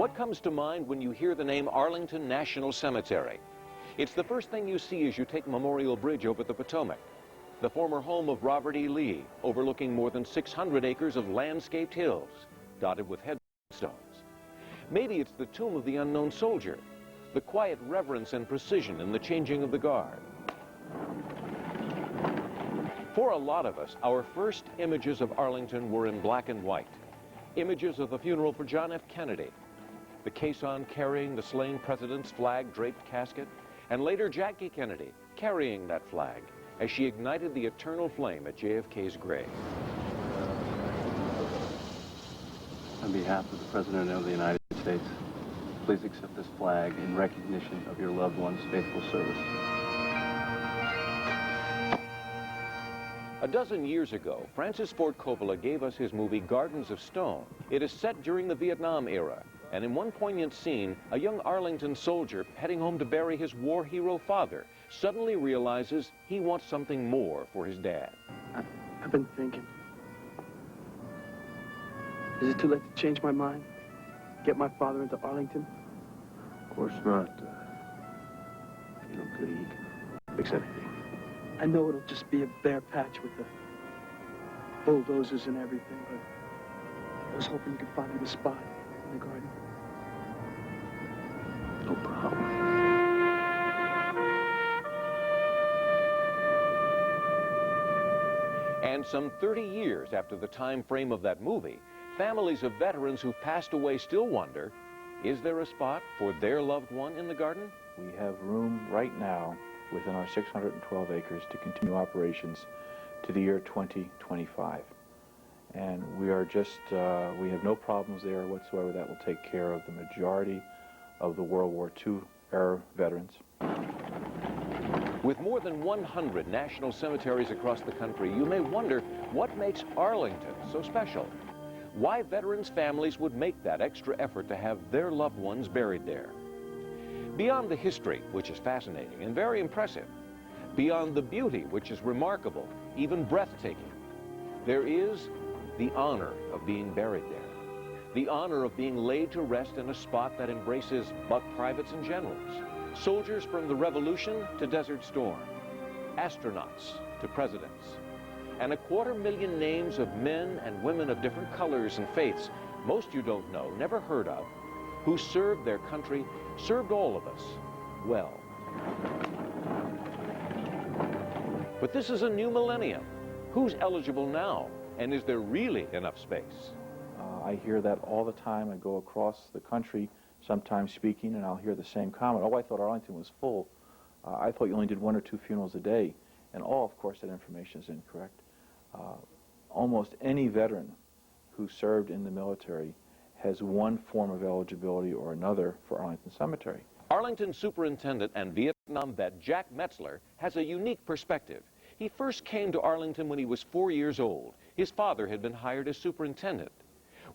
What comes to mind when you hear the name Arlington National Cemetery? It's the first thing you see as you take Memorial Bridge over the Potomac, the former home of Robert E. Lee, overlooking more than 600 acres of landscaped hills, dotted with headstones. Maybe it's the tomb of the unknown soldier, the quiet reverence and precision in the changing of the guard. For a lot of us, our first images of Arlington were in black and white. Images of the funeral for John F. Kennedy, the caisson carrying the slain president's flag-draped casket, and later Jackie Kennedy carrying that flag as she ignited the eternal flame at JFK's grave. On behalf of the President of the United States, please accept this flag in recognition of your loved one's faithful service. A dozen years ago, Francis Ford Coppola gave us his movie Gardens of Stone. It is set during the Vietnam era, and in one poignant scene, a young Arlington soldier heading home to bury his war hero father suddenly realizes he wants something more for his dad. I've been thinking. Is it too late to change my mind? Get my father into Arlington? Of course not. You know, Goody, he can fix anything. I know it'll just be a bare patch with the bulldozers and everything, but I was hoping you could find me the spot in the garden. No problem. And some 30 years after the time frame of that movie, families of veterans who've passed away still wonder, is there a spot for their loved one in the garden? We have room right now within our 612 acres to continue operations to the year 2025. And we are just, we have no problems there whatsoever. That will take care of the majority of the World War II era veterans. With more than 100 national cemeteries across the country, you may wonder what makes Arlington so special. Why veterans' families would make that extra effort to have their loved ones buried there. Beyond the history, which is fascinating and very impressive, beyond the beauty, which is remarkable, even breathtaking, there is the honor of being buried there. The honor of being laid to rest in a spot that embraces buck privates and generals, soldiers from the Revolution to Desert Storm, astronauts to presidents, and 250,000 names of men and women of different colors and faiths, most you don't know, never heard of, who served their country, served all of us well. But this is a new millennium. Who's eligible now? And is there really enough space? I hear that all the time. I go across the country, sometimes speaking, and I'll hear the same comment. Oh, I thought Arlington was full. I thought you only did 1 or 2 funerals a day. And all, of course, that information is incorrect. Almost any veteran who served in the military has one form of eligibility or another for Arlington Cemetery. Arlington Superintendent and Vietnam vet Jack Metzler has a unique perspective. He first came to Arlington when he was 4 years old. His father had been hired as superintendent.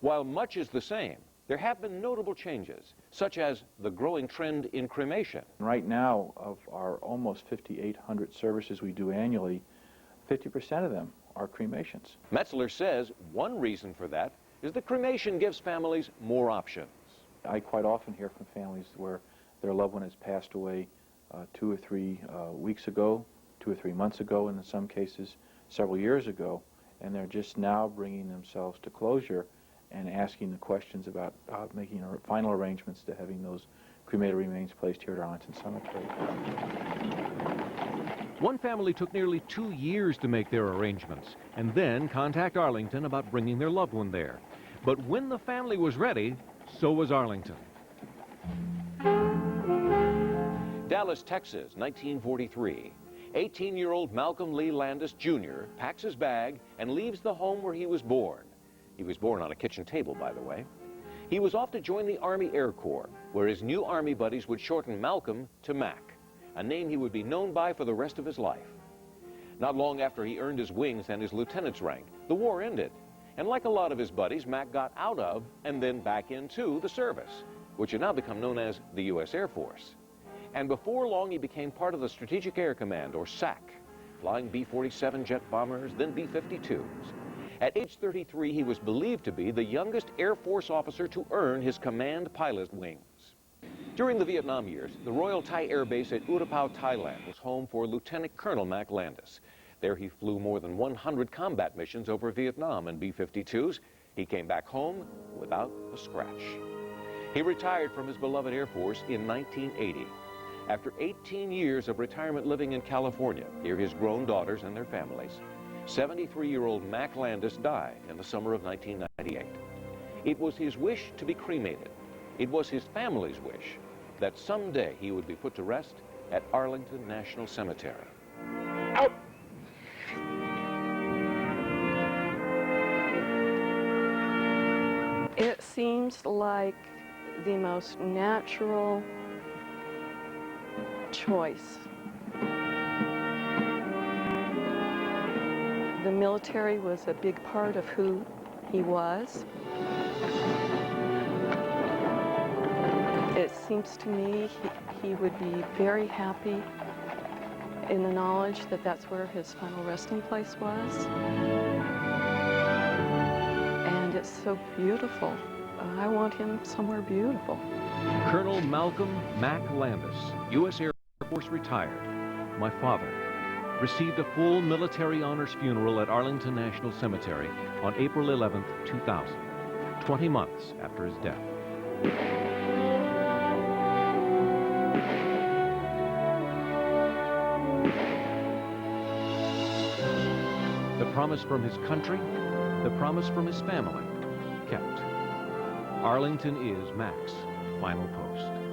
While much is the same, there have been notable changes, such as the growing trend in cremation. Right now, of our almost 5,800 services we do annually, 50% of them are cremations. Metzler says one reason for that is that cremation gives families more options. I quite often hear from families where their loved one has passed away 2 or 3 weeks ago, 2 or 3 months ago, and in some cases several years ago, and they're just now bringing themselves to closure and asking the questions about making final arrangements to having those cremated remains placed here at Arlington Cemetery. One family took nearly 2 years to make their arrangements and then contact Arlington about bringing their loved one there. But when the family was ready, so was Arlington. Dallas, Texas, 1943. 18-year-old Malcolm Lee Landis, Jr. packs his bag and leaves the home where he was born. He was born on a kitchen table, by the way. He was off to join the Army Air Corps, where his new Army buddies would shorten Malcolm to Mac, a name he would be known by for the rest of his life. Not long after he earned his wings and his lieutenant's rank, the war ended. And like a lot of his buddies, Mac got out of and then back into the service, which had now become known as the U.S. Air Force. And before long, he became part of the Strategic Air Command, or SAC, flying B-47 jet bombers, then B-52s. At age 33, he was believed to be the youngest Air Force officer to earn his command pilot wings. During the Vietnam years, the Royal Thai Air Base at Utapao, Thailand was home for Lieutenant Colonel Mac Landis. There he flew more than 100 combat missions over Vietnam in B-52s. He came back home without a scratch. He retired from his beloved Air Force in 1980. After 18 years of retirement living in California, near his grown daughters and their families, 73-year-old Mac Landis died in the summer of 1998. It was his wish to be cremated. It was his family's wish that someday he would be put to rest at Arlington National Cemetery. Out! It seems like the most natural choice. The military was a big part of who he was. It seems to me he would be very happy in the knowledge that that's where his final resting place was. And it's so beautiful. I want him somewhere beautiful. Colonel Malcolm Mac Landis, U.S. Air Force retired, my father, received a full military honors funeral at Arlington National Cemetery on April 11, 2000, 20 months after his death. The promise from his country, the promise from his family, kept. Arlington is Mac's final post.